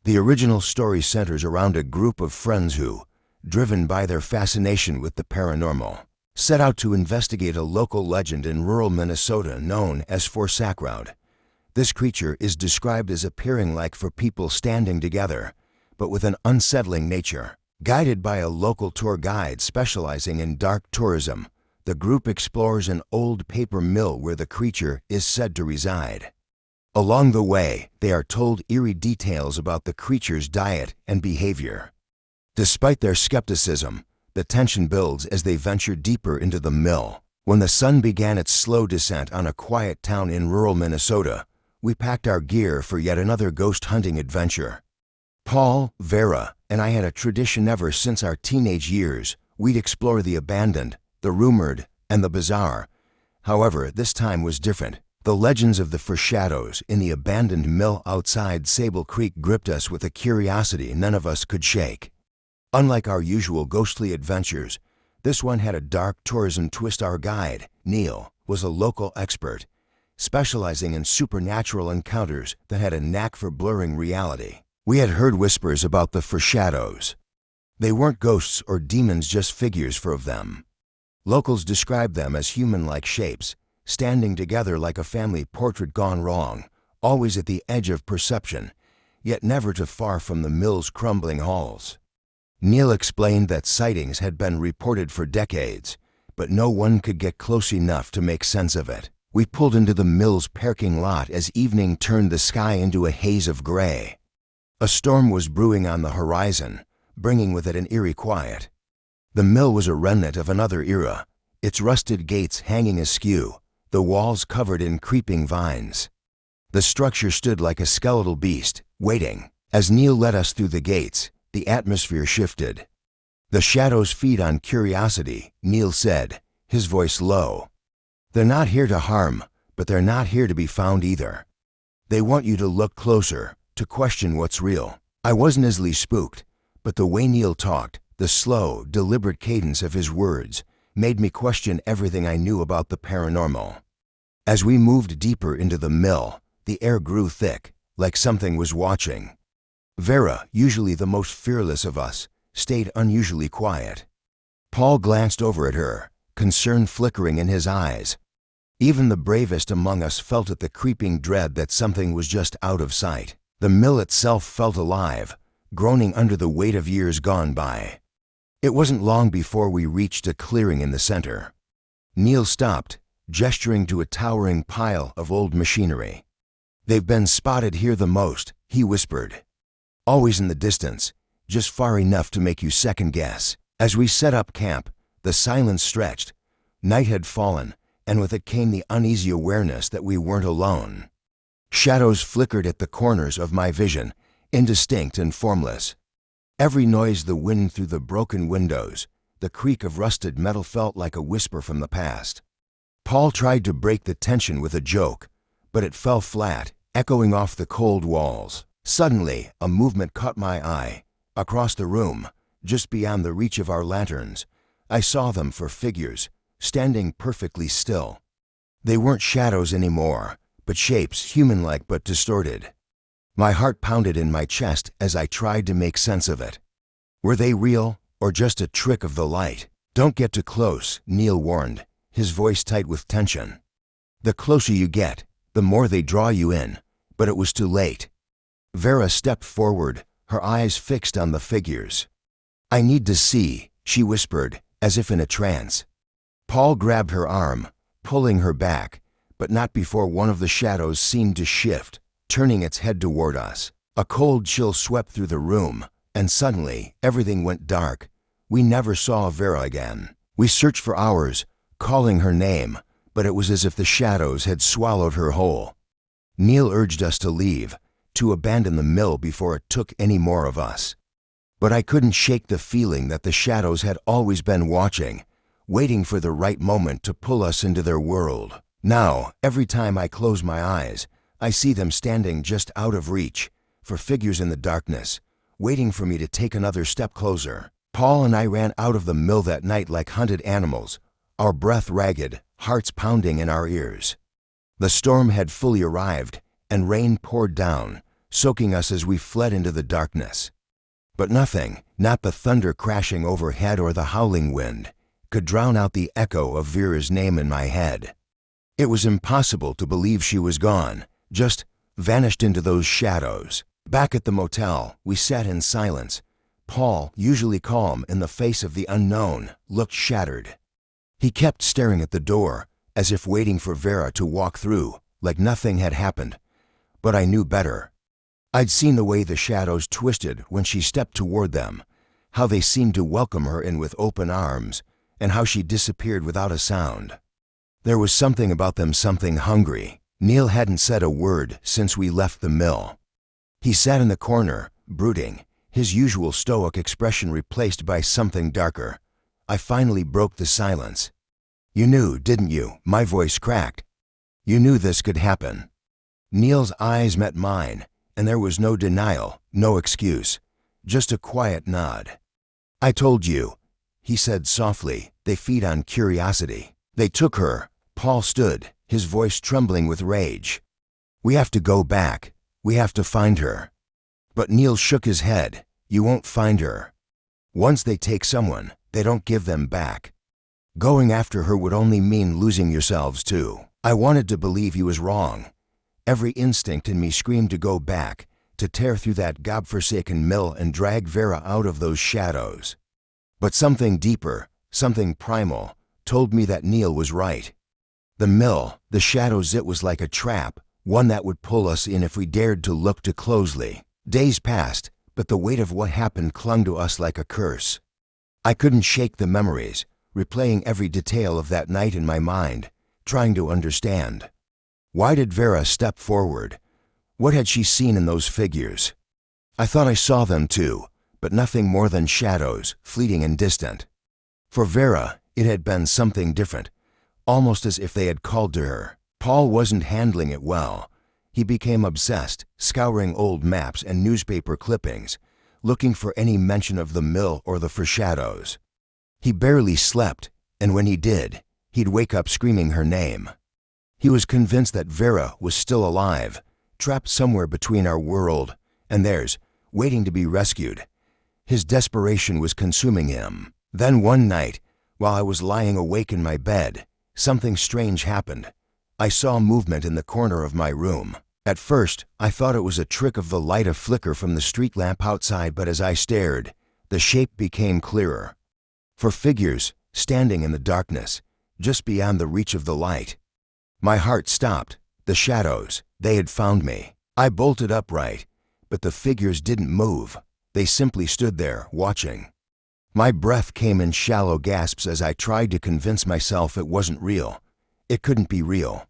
The original story centers around a group of friends who, driven by their fascination with the paranormal, set out to investigate a local legend in rural Minnesota known as Forsackrowd. This creature is described as appearing like four people standing together, but with an unsettling nature. Guided by a local tour guide specializing in dark tourism, the group explores an old paper mill where the creature is said to reside. Along the way, they are told eerie details about the creature's diet and behavior. Despite their skepticism, the tension builds as they venture deeper into the mill. When the sun began its slow descent on a quiet town in rural Minnesota, we packed our gear for yet another ghost hunting adventure. Paul, Vera, and I had a tradition ever since our teenage years. We'd explore the abandoned, the rumored, and the bizarre. However, this time was different. The legends of the foreshadows in the abandoned mill outside Sable Creek gripped us with a curiosity none of us could shake. Unlike our usual ghostly adventures, this one had a dark tourism twist. Our guide, Neil, was a local expert, specializing in supernatural encounters that had a knack for blurring reality. We had heard whispers about the foreshadows. They weren't ghosts or demons, just figures of them. Locals described them as human-like shapes, standing together like a family portrait gone wrong, always at the edge of perception, yet never too far from the mill's crumbling halls. Neil explained that sightings had been reported for decades, but no one could get close enough to make sense of it. We pulled into the mill's parking lot as evening turned the sky into a haze of gray. A storm was brewing on the horizon, bringing with it an eerie quiet. The mill was a remnant of another era, its rusted gates hanging askew, the walls covered in creeping vines. The structure stood like a skeletal beast, waiting. As Neil led us through the gates, the atmosphere shifted. "The shadows feed on curiosity," Neil said, his voice low. "They're not here to harm, but they're not here to be found either. They want you to look closer, to question what's real." I wasn't easily spooked, but the way Neil talked, the slow, deliberate cadence of his words, made me question everything I knew about the paranormal. As we moved deeper into the mill, the air grew thick, like something was watching. Vera, usually the most fearless of us, stayed unusually quiet. Paul glanced over at her, concern flickering in his eyes. Even the bravest among us felt at the creeping dread that something was just out of sight. The mill itself felt alive, groaning under the weight of years gone by. It wasn't long before we reached a clearing in the center. Neil stopped, gesturing to a towering pile of old machinery. "They've been spotted here the most," he whispered. "Always in the distance, just far enough to make you second guess." As we set up camp, the silence stretched. Night had fallen, and with it came the uneasy awareness that we weren't alone. Shadows flickered at the corners of my vision, indistinct and formless. Every noise, the wind through the broken windows, the creak of rusted metal, felt like a whisper from the past. Paul tried to break the tension with a joke, but it fell flat, echoing off the cold walls. Suddenly, a movement caught my eye. Across the room, just beyond the reach of our lanterns, I saw them for figures, standing perfectly still. They weren't shadows anymore, but shapes, human-like but distorted. My heart pounded in my chest as I tried to make sense of it. Were they real, or just a trick of the light? "Don't get too close," Neil warned, his voice tight with tension. "The closer you get, the more they draw you in." But it was too late. Vera stepped forward, her eyes fixed on the figures. "I need to see," she whispered, as if in a trance. Paul grabbed her arm, pulling her back, but not before one of the shadows seemed to shift, turning its head toward us. A cold chill swept through the room, and suddenly everything went dark. We never saw Vera again. We searched for hours, calling her name, but it was as if the shadows had swallowed her whole. Neil urged us to leave, to abandon the mill before it took any more of us. But I couldn't shake the feeling that the shadows had always been watching, waiting for the right moment to pull us into their world. Now, every time I close my eyes, I see them standing just out of reach, for figures in the darkness, waiting for me to take another step closer. Paul and I ran out of the mill that night like hunted animals, our breath ragged, hearts pounding in our ears. The storm had fully arrived, and rain poured down, soaking us as we fled into the darkness. But nothing, not the thunder crashing overhead or the howling wind, could drown out the echo of Vera's name in my head. It was impossible to believe she was gone, just vanished into those shadows. Back at the motel, we sat in silence. Paul, usually calm in the face of the unknown, looked shattered. He kept staring at the door, as if waiting for Vera to walk through, like nothing had happened. But I knew better. I'd seen the way the shadows twisted when she stepped toward them, how they seemed to welcome her in with open arms, and how she disappeared without a sound. There was something about them, something hungry. Neil hadn't said a word since we left the mill. He sat in the corner, brooding, his usual stoic expression replaced by something darker. I finally broke the silence. "You knew, didn't you?" My voice cracked. "You knew this could happen." Neil's eyes met mine, and there was no denial, no excuse, just a quiet nod. "I told you," he said softly. "They feed on curiosity. They took her." Paul stood, his voice trembling with rage. "We have to go back. We have to find her." But Neil shook his head. "You won't find her. Once they take someone, they don't give them back. Going after her would only mean losing yourselves too." I wanted to believe he was wrong. Every instinct in me screamed to go back, to tear through that godforsaken mill and drag Vera out of those shadows. But something deeper, something primal, told me that Neil was right. The mill, the shadows, it was like a trap, one that would pull us in if we dared to look too closely. Days passed, but the weight of what happened clung to us like a curse. I couldn't shake the memories, replaying every detail of that night in my mind, trying to understand. Why did Vera step forward? What had she seen in those figures? I thought I saw them too, but nothing more than shadows, fleeting and distant. For Vera, it had been something different, almost as if they had called to her. Paul wasn't handling it well. He became obsessed, scouring old maps and newspaper clippings, looking for any mention of the mill or the foreshadows. He barely slept, and when he did, he'd wake up screaming her name. He was convinced that Vera was still alive, trapped somewhere between our world and theirs, waiting to be rescued. His desperation was consuming him. Then one night, while I was lying awake in my bed, something strange happened. I saw movement in the corner of my room. At first, I thought it was a trick of the light, a flicker from the street lamp outside, but as I stared, the shape became clearer. For figures, standing in the darkness, just beyond the reach of the light. My heart stopped. The shadows, they had found me. I bolted upright, but the figures didn't move. They simply stood there, watching. My breath came in shallow gasps as I tried to convince myself it wasn't real. It couldn't be real.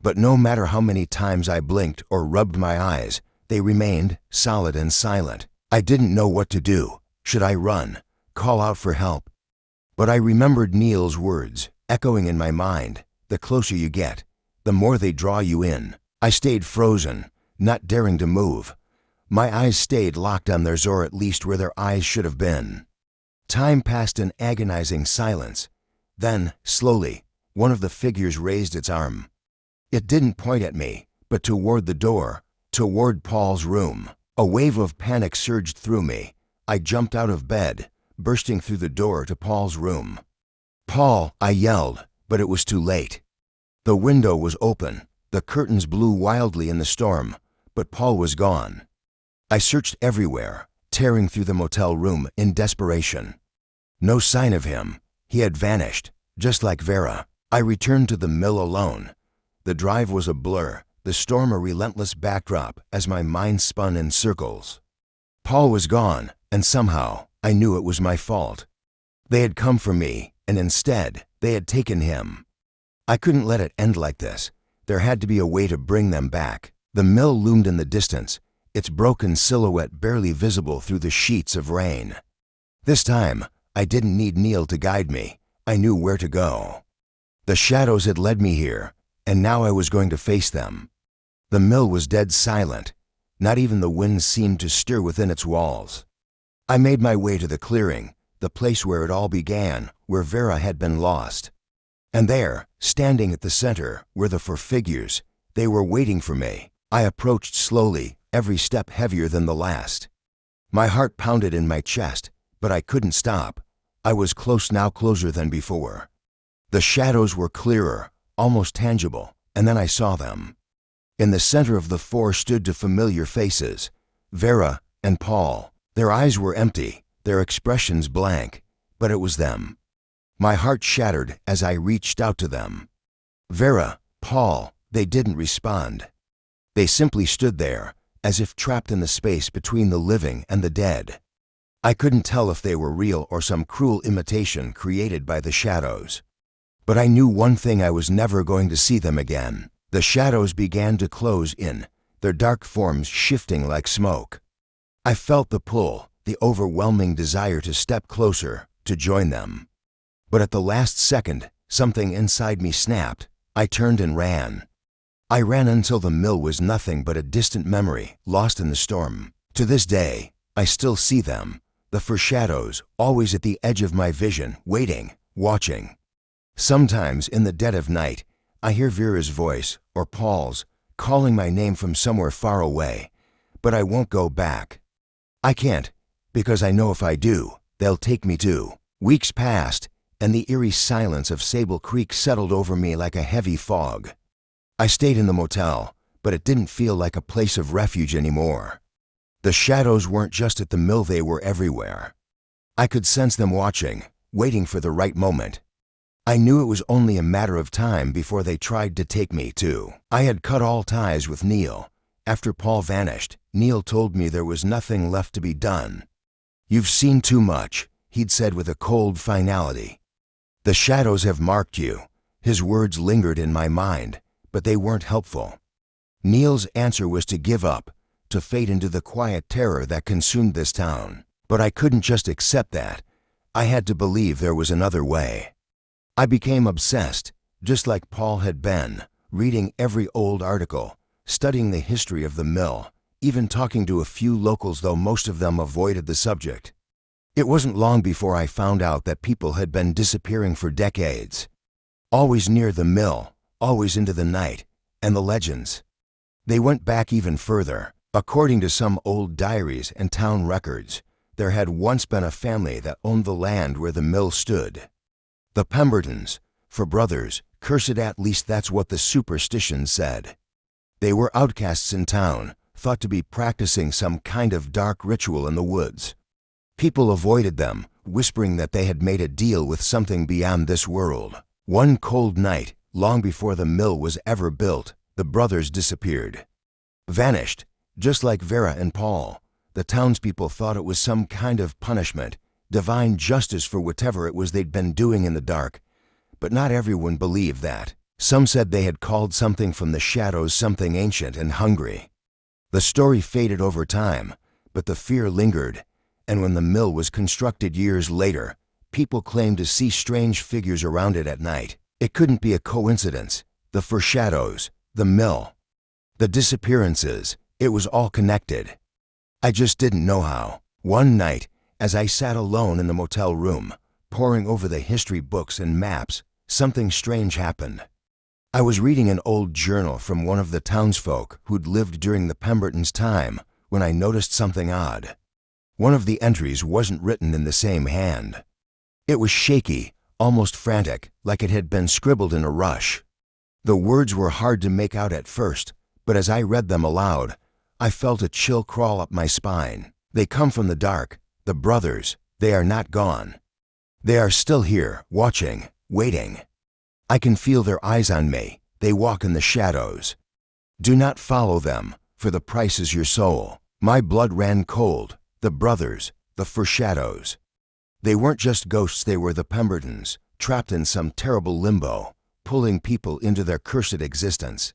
But no matter how many times I blinked or rubbed my eyes, they remained solid and silent. I didn't know what to do. Should I run? Call out for help? But I remembered Neil's words, echoing in my mind. The closer you get, the more they draw you in. I stayed frozen, not daring to move. My eyes stayed locked on theirs, or at least where their eyes should have been. Time passed in agonizing silence. Then, slowly, one of the figures raised its arm. It didn't point at me, but toward the door, toward Paul's room. A wave of panic surged through me. I jumped out of bed, bursting through the door to Paul's room. "Paul!" I yelled, but it was too late. The window was open. The curtains blew wildly in the storm, but Paul was gone. I searched everywhere, tearing through the motel room in desperation. No sign of him. He had vanished, just like Vera. I returned to the mill alone. The drive was a blur, the storm a relentless backdrop as my mind spun in circles. Paul was gone, and somehow I knew it was my fault. They had come for me, and instead, they had taken him. I couldn't let it end like this. There had to be a way to bring them back. The mill loomed in the distance, its broken silhouette barely visible through the sheets of rain. This time, I didn't need Neil to guide me. I knew where to go. The shadows had led me here, and now I was going to face them. The mill was dead silent. Not even the wind seemed to stir within its walls. I made my way to the clearing, the place where it all began, where Vera had been lost. And there, standing at the center, were the four figures. They were waiting for me. I approached slowly, every step heavier than the last. My heart pounded in my chest, but I couldn't stop. I was close now, closer than before. The shadows were clearer, almost tangible, and then I saw them. In the center of the four stood two familiar faces, Vera and Paul. Their eyes were empty, their expressions blank, but it was them. My heart shattered as I reached out to them. Vera, Paul, they didn't respond. They simply stood there, as if trapped in the space between the living and the dead. I couldn't tell if they were real or some cruel imitation created by the shadows. But I knew one thing: I was never going to see them again. The shadows began to close in, their dark forms shifting like smoke. I felt the pull, the overwhelming desire to step closer, to join them. But at the last second, something inside me snapped. I turned and ran. I ran until the mill was nothing but a distant memory, lost in the storm. To this day, I still see them, the foreshadows, always at the edge of my vision, waiting, watching. Sometimes, in the dead of night, I hear Vera's voice, or Paul's, calling my name from somewhere far away, but I won't go back. I can't, because I know if I do, they'll take me too. Weeks passed, and the eerie silence of Sable Creek settled over me like a heavy fog. I stayed in the motel, but it didn't feel like a place of refuge anymore. The shadows weren't just at the mill, they were everywhere. I could sense them watching, waiting for the right moment. I knew it was only a matter of time before they tried to take me too. I had cut all ties with Neil. After Paul vanished, Neil told me there was nothing left to be done. "You've seen too much," he'd said with a cold finality. "The shadows have marked you." His words lingered in my mind, but they weren't helpful. Neil's answer was to give up, to fade into the quiet terror that consumed this town. But I couldn't just accept that. I had to believe there was another way. I became obsessed, just like Paul had been, reading every old article, studying the history of the mill, even talking to a few locals, though most of them avoided the subject. It wasn't long before I found out that people had been disappearing for decades. Always near the mill, always into the night, and the legends. They went back even further. According to some old diaries and town records, there had once been a family that owned the land where the mill stood. The Pembertons, for brothers, cursed, at least that's what the superstitions said. They were outcasts in town, thought to be practicing some kind of dark ritual in the woods. People avoided them, whispering that they had made a deal with something beyond this world. One cold night, long before the mill was ever built, the brothers disappeared. Vanished, just like Vera and Paul. The townspeople thought it was some kind of punishment, divine justice for whatever it was they'd been doing in the dark. But not everyone believed that. Some said they had called something from the shadows something ancient and hungry. The story faded over time, but the fear lingered, and when the mill was constructed years later, people claimed to see strange figures around it at night. It couldn't be a coincidence. The foreshadows, the mill, the disappearances, it was all connected. I just didn't know how. One night, as I sat alone in the motel room, poring over the history books and maps, something strange happened. I was reading an old journal from one of the townsfolk who'd lived during the Pembertons' time when I noticed something odd. One of the entries wasn't written in the same hand. It was shaky, almost frantic, like it had been scribbled in a rush. The words were hard to make out at first, but as I read them aloud, I felt a chill crawl up my spine. "They come from the dark, the brothers. They are not gone. They are still here, watching, waiting. I can feel their eyes on me. They walk in the shadows. Do not follow them, for the price is your soul." My blood ran cold. The brothers, the foreshadows. They weren't just ghosts, they were the Pembertons, trapped in some terrible limbo, pulling people into their cursed existence.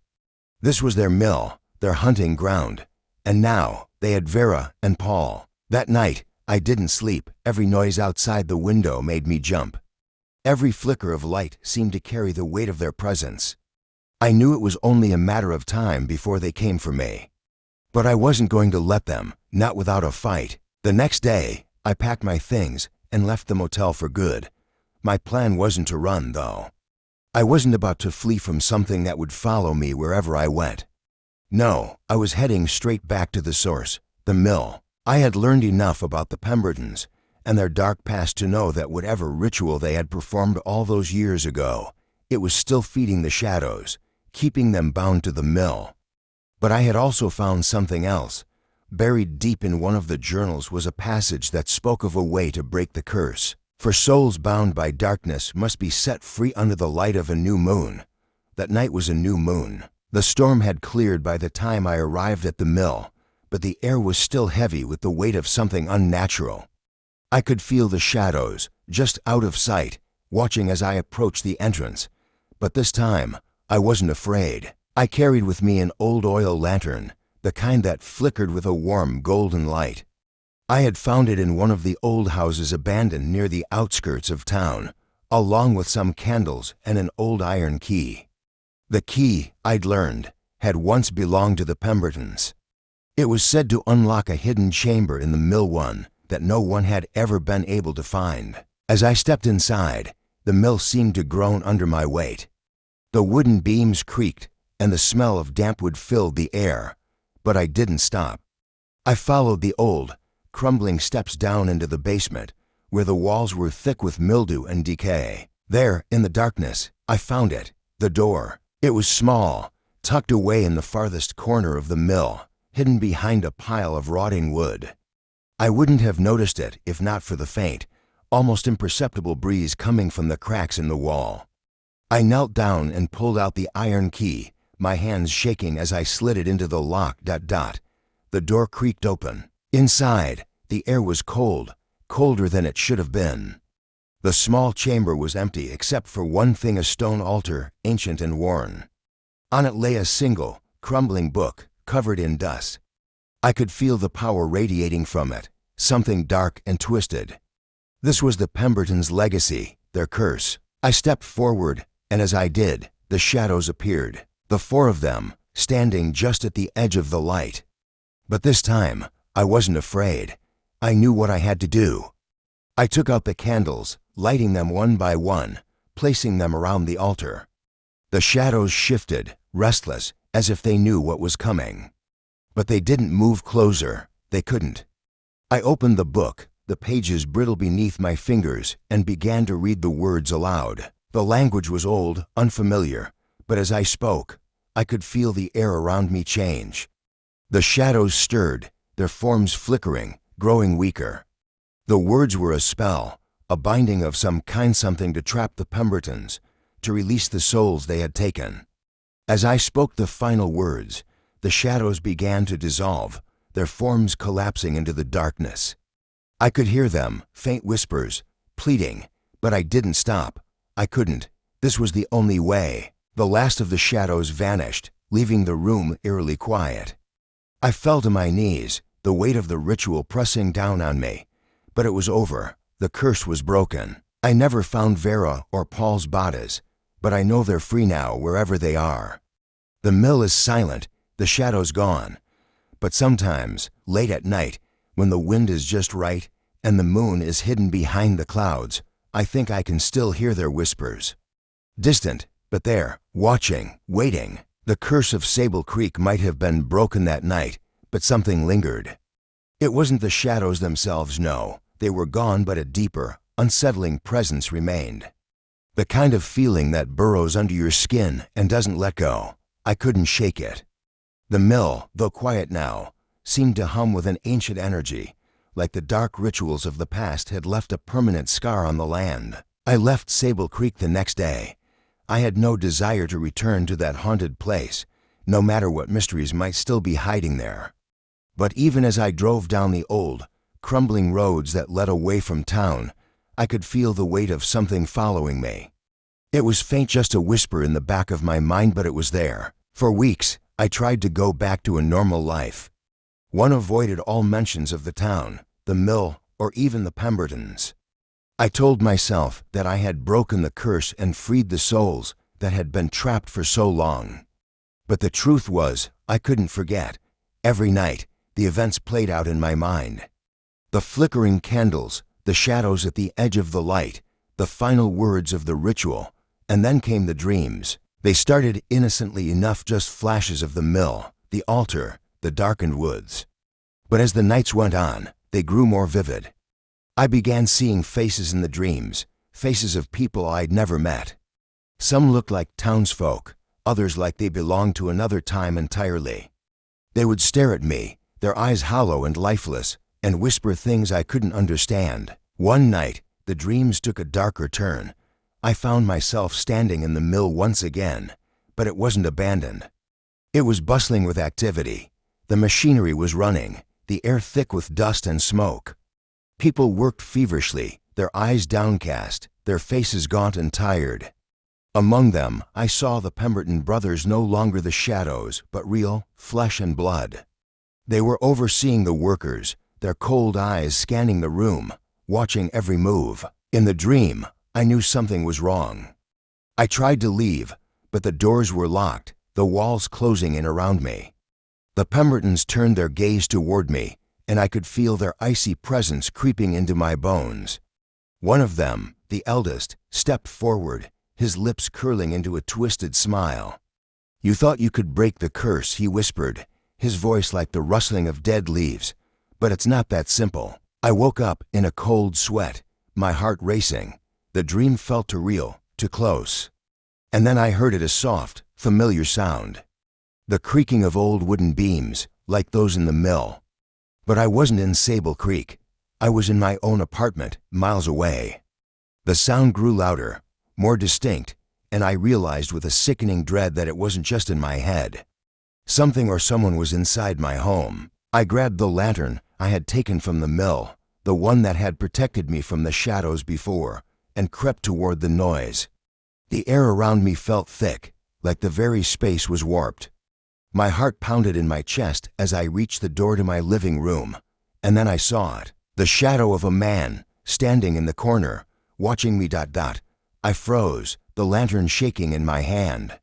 This was their mill, their hunting ground, and now they had Vera and Paul. That night, I didn't sleep. Every noise outside the window made me jump. Every flicker of light seemed to carry the weight of their presence. I knew it was only a matter of time before they came for me. But I wasn't going to let them, not without a fight. The next day, I packed my things and left the motel for good. My plan wasn't to run, though. I wasn't about to flee from something that would follow me wherever I went. No, I was heading straight back to the source, the mill. I had learned enough about the Pembertons and their dark past to know that whatever ritual they had performed all those years ago, it was still feeding the shadows, keeping them bound to the mill. But I had also found something else. Buried deep in one of the journals was a passage that spoke of a way to break the curse. For souls bound by darkness must be set free under the light of a new moon. That night was a new moon. The storm had cleared by the time I arrived at the mill, but the air was still heavy with the weight of something unnatural. I could feel the shadows, just out of sight, watching as I approached the entrance. But this time, I wasn't afraid. I carried with me an old oil lantern, the kind that flickered with a warm golden light. I had found it in one of the old houses abandoned near the outskirts of town, along with some candles and an old iron key. The key, I'd learned, had once belonged to the Pembertons. It was said to unlock a hidden chamber in the mill one that no one had ever been able to find. As I stepped inside, the mill seemed to groan under my weight. The wooden beams creaked, and the smell of damp wood filled the air, but I didn't stop. I followed the old, crumbling steps down into the basement, where the walls were thick with mildew and decay. There, in the darkness, I found it, the door. It was small, tucked away in the farthest corner of the mill, hidden behind a pile of rotting wood. I wouldn't have noticed it if not for the faint, almost imperceptible breeze coming from the cracks in the wall. I knelt down and pulled out the iron key, my hands shaking as I slid it into the lock. The door creaked open. Inside, the air was cold, colder than it should have been. The small chamber was empty except for one thing, a stone altar, ancient and worn. On it lay a single, crumbling book, covered in dust. I could feel the power radiating from it, something dark and twisted. This was the Pembertons' legacy, their curse. I stepped forward, and as I did, the shadows appeared, the four of them, standing just at the edge of the light. But this time, I wasn't afraid. I knew what I had to do. I took out the candles, lighting them one by one, placing them around the altar. The shadows shifted, restless, as if they knew what was coming. But they didn't move closer. They couldn't. I opened the book, the pages brittle beneath my fingers, and began to read the words aloud. The language was old, unfamiliar, but as I spoke, I could feel the air around me change. The shadows stirred, their forms flickering, growing weaker. The words were a spell, a binding of some kind, something to trap the Pembertons, to release the souls they had taken. As I spoke the final words, the shadows began to dissolve, their forms collapsing into the darkness. I could hear them, faint whispers, pleading, but I didn't stop. I couldn't. This was the only way. The last of the shadows vanished, leaving the room eerily quiet. I fell to my knees, the weight of the ritual pressing down on me. But it was over. The curse was broken. I never found Vera or Paul's bodies, but I know they're free now wherever they are. The mill is silent, the shadows gone. But sometimes, late at night, when the wind is just right and the moon is hidden behind the clouds, I think I can still hear their whispers. Distant, but there, watching, waiting. The curse of Sable Creek might have been broken that night, but something lingered. It wasn't the shadows themselves, no. They were gone, but a deeper, unsettling presence remained. The kind of feeling that burrows under your skin and doesn't let go. I couldn't shake it. The mill, though quiet now, seemed to hum with an ancient energy, like the dark rituals of the past had left a permanent scar on the land. I left Sable Creek the next day. I had no desire to return to that haunted place, no matter what mysteries might still be hiding there. But even as I drove down the old, crumbling roads that led away from town, I could feel the weight of something following me. It was faint, just a whisper in the back of my mind, but it was there. For weeks, I tried to go back to a normal life. One avoided all mentions of the town, the mill, or even the Pembertons. I told myself that I had broken the curse and freed the souls that had been trapped for so long. But the truth was, I couldn't forget. Every night, the events played out in my mind. The flickering candles, the shadows at the edge of the light, the final words of the ritual, and then came the dreams. They started innocently enough, just flashes of the mill, the altar, the darkened woods. But as the nights went on, they grew more vivid. I began seeing faces in the dreams, faces of people I'd never met. Some looked like townsfolk, others like they belonged to another time entirely. They would stare at me, their eyes hollow and lifeless, and whisper things I couldn't understand. One night, the dreams took a darker turn. I found myself standing in the mill once again, but it wasn't abandoned. It was bustling with activity. The machinery was running, the air thick with dust and smoke. People worked feverishly, their eyes downcast, their faces gaunt and tired. Among them, I saw the Pemberton brothers, no longer the shadows, but real, flesh and blood. They were overseeing the workers, their cold eyes scanning the room, watching every move. In the dream, I knew something was wrong. I tried to leave, but the doors were locked, the walls closing in around me. The Pembertons turned their gaze toward me, and I could feel their icy presence creeping into my bones. One of them, the eldest, stepped forward, his lips curling into a twisted smile. "You thought you could break the curse," he whispered, his voice like the rustling of dead leaves. "But it's not that simple." I woke up in a cold sweat, my heart racing. The dream felt too real, too close. And then I heard it, a soft, familiar sound. The creaking of old wooden beams, like those in the mill. But I wasn't in Sable Creek. I was in my own apartment, miles away. The sound grew louder, more distinct, and I realized with a sickening dread that it wasn't just in my head. Something or someone was inside my home. I grabbed the lantern I had taken from the mill, the one that had protected me from the shadows before, and crept toward the noise. The air around me felt thick, like the very space was warped. My heart pounded in my chest as I reached the door to my living room, and then I saw it, the shadow of a man, standing in the corner, watching me. I froze, the lantern shaking in my hand.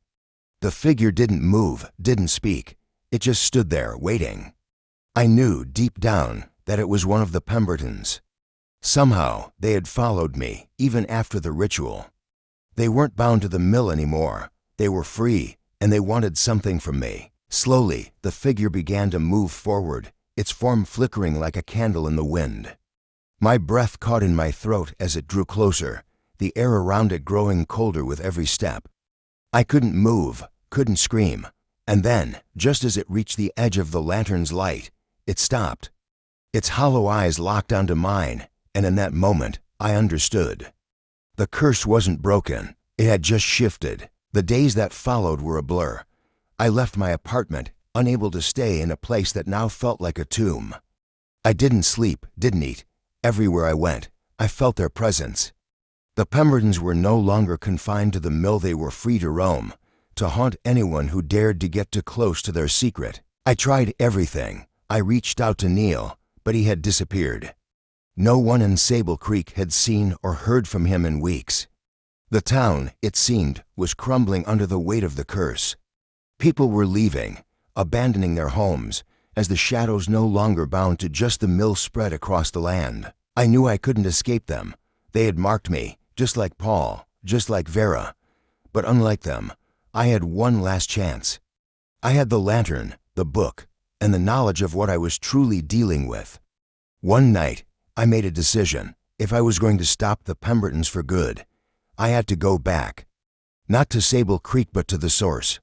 The figure didn't move, didn't speak. It just stood there, waiting. I knew, deep down, that it was one of the Pembertons. Somehow, they had followed me, even after the ritual. They weren't bound to the mill anymore. They were free, and they wanted something from me. Slowly, the figure began to move forward, its form flickering like a candle in the wind. My breath caught in my throat as it drew closer, the air around it growing colder with every step. I couldn't move, couldn't scream, and then, just as it reached the edge of the lantern's light, it stopped. Its hollow eyes locked onto mine, and in that moment, I understood. The curse wasn't broken, it had just shifted. The days that followed were a blur. I left my apartment, unable to stay in a place that now felt like a tomb. I didn't sleep, didn't eat. Everywhere I went, I felt their presence. The Pembertons were no longer confined to the mill. They were free to roam, to haunt anyone who dared to get too close to their secret. I tried everything. I reached out to Neil, but he had disappeared. No one in Sable Creek had seen or heard from him in weeks. The town, it seemed, was crumbling under the weight of the curse. People were leaving, abandoning their homes, as the shadows no longer bound to just the mill spread across the land. I knew I couldn't escape them. They had marked me, just like Paul, just like Vera. But unlike them, I had one last chance. I had the lantern, the book, and the knowledge of what I was truly dealing with. One night, I made a decision. If I was going to stop the Pembertons for good, I had to go back. Not to Sable Creek, but to the source.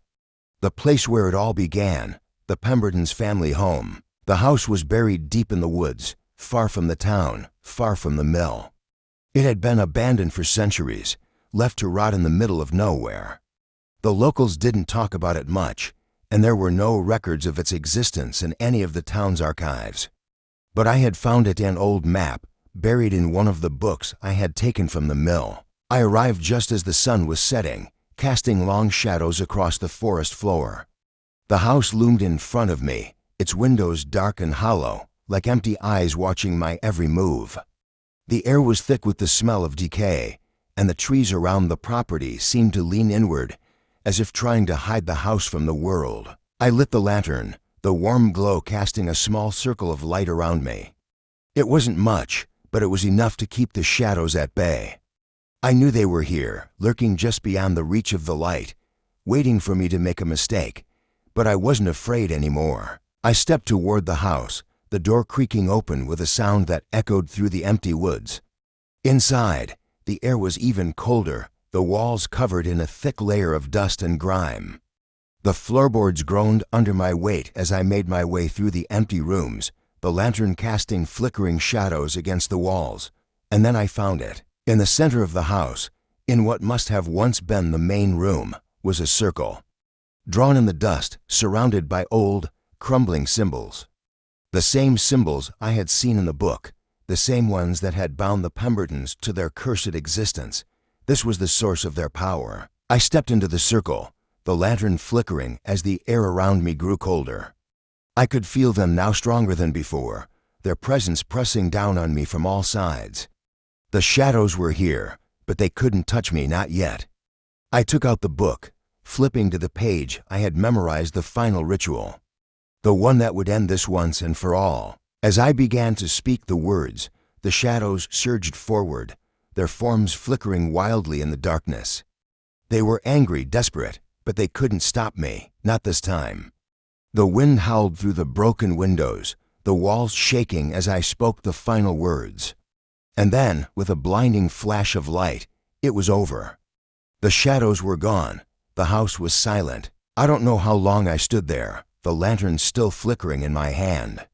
The place where it all began, the Pembertons' family home. The house was buried deep in the woods, far from the town, far from the mill. It had been abandoned for centuries, left to rot in the middle of nowhere. The locals didn't talk about it much, and there were no records of its existence in any of the town's archives. But I had found it, an old map, buried in one of the books I had taken from the mill. I arrived just as the sun was setting, casting long shadows across the forest floor. The house loomed in front of me, its windows dark and hollow, like empty eyes watching my every move. The air was thick with the smell of decay, and the trees around the property seemed to lean inward, as if trying to hide the house from the world. I lit the lantern, the warm glow casting a small circle of light around me. It wasn't much, but it was enough to keep the shadows at bay. I knew they were here, lurking just beyond the reach of the light, waiting for me to make a mistake. But I wasn't afraid anymore. I stepped toward the house, the door creaking open with a sound that echoed through the empty woods. Inside, the air was even colder, the walls covered in a thick layer of dust and grime. The floorboards groaned under my weight as I made my way through the empty rooms, the lantern casting flickering shadows against the walls. And then I found it. In the center of the house, in what must have once been the main room, was a circle. Drawn in the dust, surrounded by old, crumbling symbols. The same symbols I had seen in the book, the same ones that had bound the Pembertons to their cursed existence. This was the source of their power. I stepped into the circle, the lantern flickering as the air around me grew colder. I could feel them now stronger than before, their presence pressing down on me from all sides. The shadows were here, but they couldn't touch me, not yet. I took out the book, flipping to the page I had memorized the final ritual. The one that would end this once and for all. As I began to speak the words, the shadows surged forward, their forms flickering wildly in the darkness. They were angry, desperate, but they couldn't stop me, not this time. The wind howled through the broken windows, the walls shaking as I spoke the final words. And then, with a blinding flash of light, it was over. The shadows were gone. The house was silent. I don't know how long I stood there, the lantern still flickering in my hand.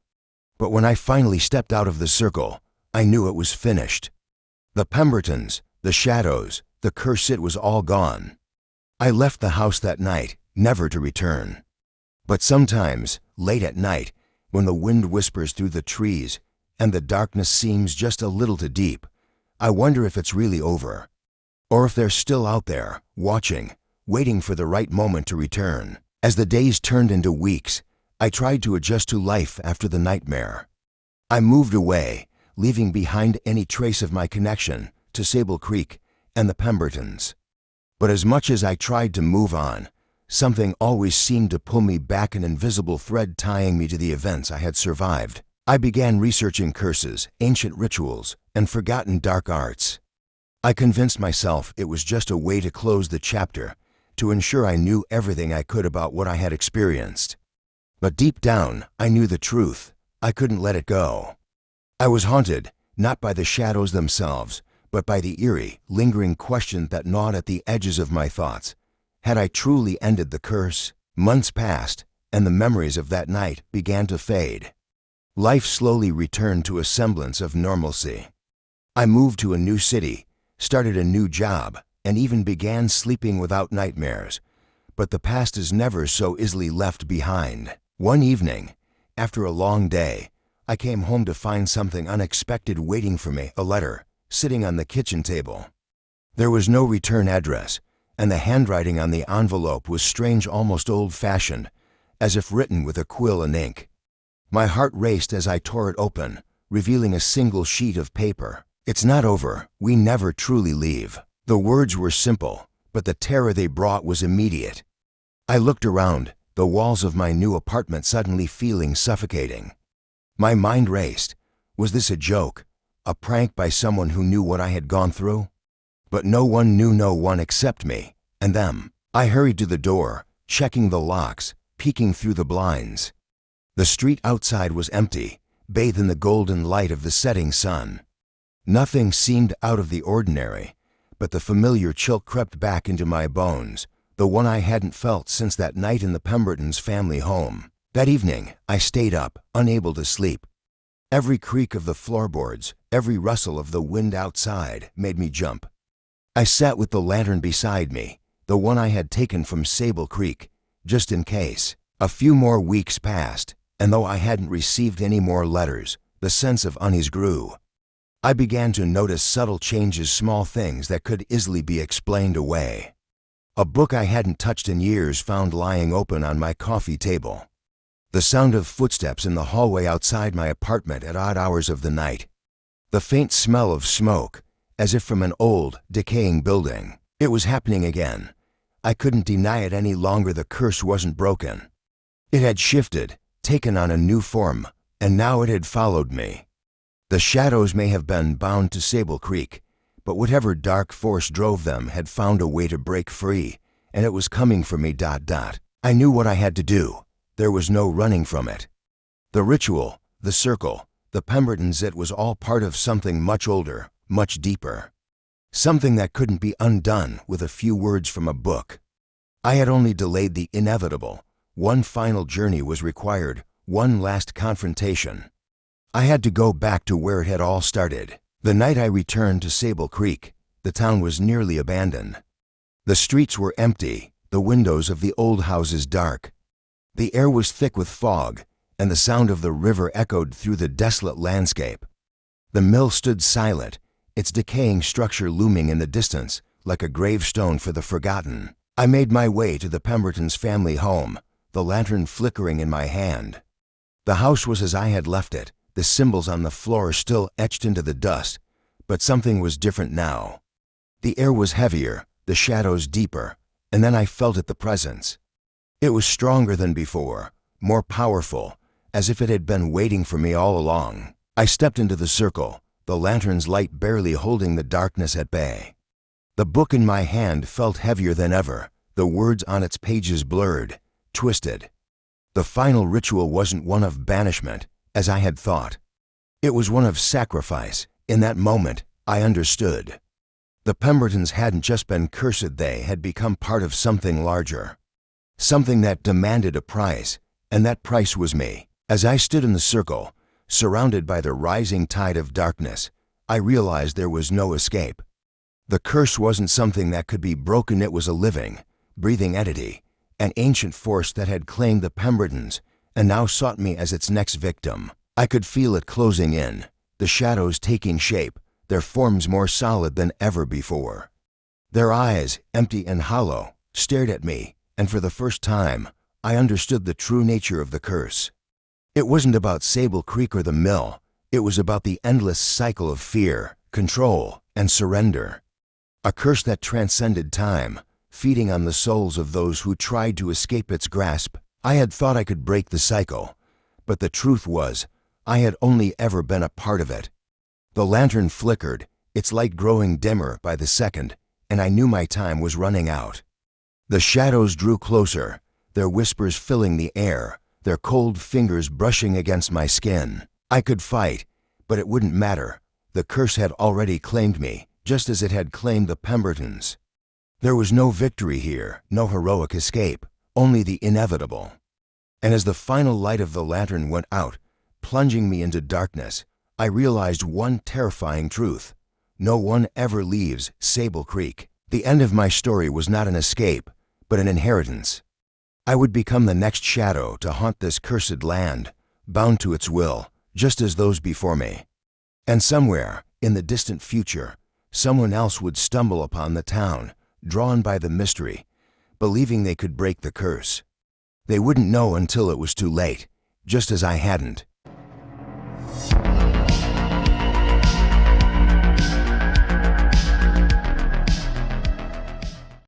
But when I finally stepped out of the circle, I knew it was finished. The Pembertons, the shadows, the curse, it was all gone. I left the house that night, never to return. But sometimes, late at night, when the wind whispers through the trees and the darkness seems just a little too deep, I wonder if it's really over. Or if they're still out there, watching, waiting for the right moment to return. As the days turned into weeks, I tried to adjust to life after the nightmare. I moved away, leaving behind any trace of my connection to Sable Creek and the Pembertons. But as much as I tried to move on, something always seemed to pull me back, an invisible thread tying me to the events I had survived. I began researching curses, ancient rituals, and forgotten dark arts. I convinced myself it was just a way to close the chapter, to ensure I knew everything I could about what I had experienced. But deep down, I knew the truth. I couldn't let it go. I was haunted, not by the shadows themselves, but by the eerie, lingering question that gnawed at the edges of my thoughts. Had I truly ended the curse? Months passed, and the memories of that night began to fade. Life slowly returned to a semblance of normalcy. I moved to a new city, started a new job, and even began sleeping without nightmares. But the past is never so easily left behind. One evening, after a long day, I came home to find something unexpected waiting for me, a letter, sitting on the kitchen table. There was no return address, and the handwriting on the envelope was strange, almost old-fashioned, as if written with a quill and ink. My heart raced as I tore it open, revealing a single sheet of paper. "It's not over. We never truly leave." The words were simple, but the terror they brought was immediate. I looked around, the walls of my new apartment suddenly feeling suffocating. My mind raced. Was this a joke? A prank by someone who knew what I had gone through? But no one knew, no one except me and them. I hurried to the door, checking the locks, peeking through the blinds. The street outside was empty, bathed in the golden light of the setting sun. Nothing seemed out of the ordinary, but the familiar chill crept back into my bones, the one I hadn't felt since that night in the Pembertons' family home. That evening, I stayed up, unable to sleep. Every creak of the floorboards, every rustle of the wind outside made me jump. I sat with the lantern beside me, the one I had taken from Sable Creek, just in case. A few more weeks passed, and though I hadn't received any more letters, the sense of unease grew. I began to notice subtle changes, small things that could easily be explained away. A book I hadn't touched in years found lying open on my coffee table. The sound of footsteps in the hallway outside my apartment at odd hours of the night. The faint smell of smoke, as if from an old, decaying building. It was happening again. I couldn't deny it any longer. The curse wasn't broken. It had shifted, taken on a new form, and now it had followed me. The shadows may have been bound to Sable Creek, but whatever dark force drove them had found a way to break free, and it was coming for me. I knew what I had to do. There was no running from it. The ritual, the circle, the Pembertons, it was all part of something much older, much deeper. Something that couldn't be undone with a few words from a book. I had only delayed the inevitable. One final journey was required, one last confrontation. I had to go back to where it had all started. The night I returned to Sable Creek, the town was nearly abandoned. The streets were empty, the windows of the old houses dark. The air was thick with fog, and the sound of the river echoed through the desolate landscape. The mill stood silent, its decaying structure looming in the distance like a gravestone for the forgotten. I made my way to the Pembertons' family home, the lantern flickering in my hand. The house was as I had left it, the symbols on the floor still etched into the dust, but something was different now. The air was heavier, the shadows deeper, and then I felt it, the presence. It was stronger than before, more powerful, as if it had been waiting for me all along. I stepped into the circle, the lantern's light barely holding the darkness at bay. The book in my hand felt heavier than ever, the words on its pages blurred, twisted. The final ritual wasn't one of banishment, as I had thought. It was one of sacrifice. In that moment, I understood. The Pembertons hadn't just been cursed, they had become part of something larger. Something that demanded a price, and that price was me. As I stood in the circle, surrounded by the rising tide of darkness, I realized there was no escape. The curse wasn't something that could be broken, it was a living, breathing entity, an ancient force that had claimed the Pembertons and now sought me as its next victim. I could feel it closing in, the shadows taking shape, their forms more solid than ever before. Their eyes, empty and hollow, stared at me, and for the first time, I understood the true nature of the curse. It wasn't about Sable Creek or the mill. It was about the endless cycle of fear, control, and surrender. A curse that transcended time, feeding on the souls of those who tried to escape its grasp. I had thought I could break the cycle, but the truth was, I had only ever been a part of it. The lantern flickered, its light growing dimmer by the second, and I knew my time was running out. The shadows drew closer, their whispers filling the air, their cold fingers brushing against my skin. I could fight, but it wouldn't matter. The curse had already claimed me, just as it had claimed the Pembertons. There was no victory here, no heroic escape, only the inevitable. And as the final light of the lantern went out, plunging me into darkness, I realized one terrifying truth. No one ever leaves Sable Creek. The end of my story was not an escape, but an inheritance. I would become the next shadow to haunt this cursed land, bound to its will, just as those before me. And somewhere, in the distant future, someone else would stumble upon the town, drawn by the mystery, believing they could break the curse. They wouldn't know until it was too late, just as I hadn't.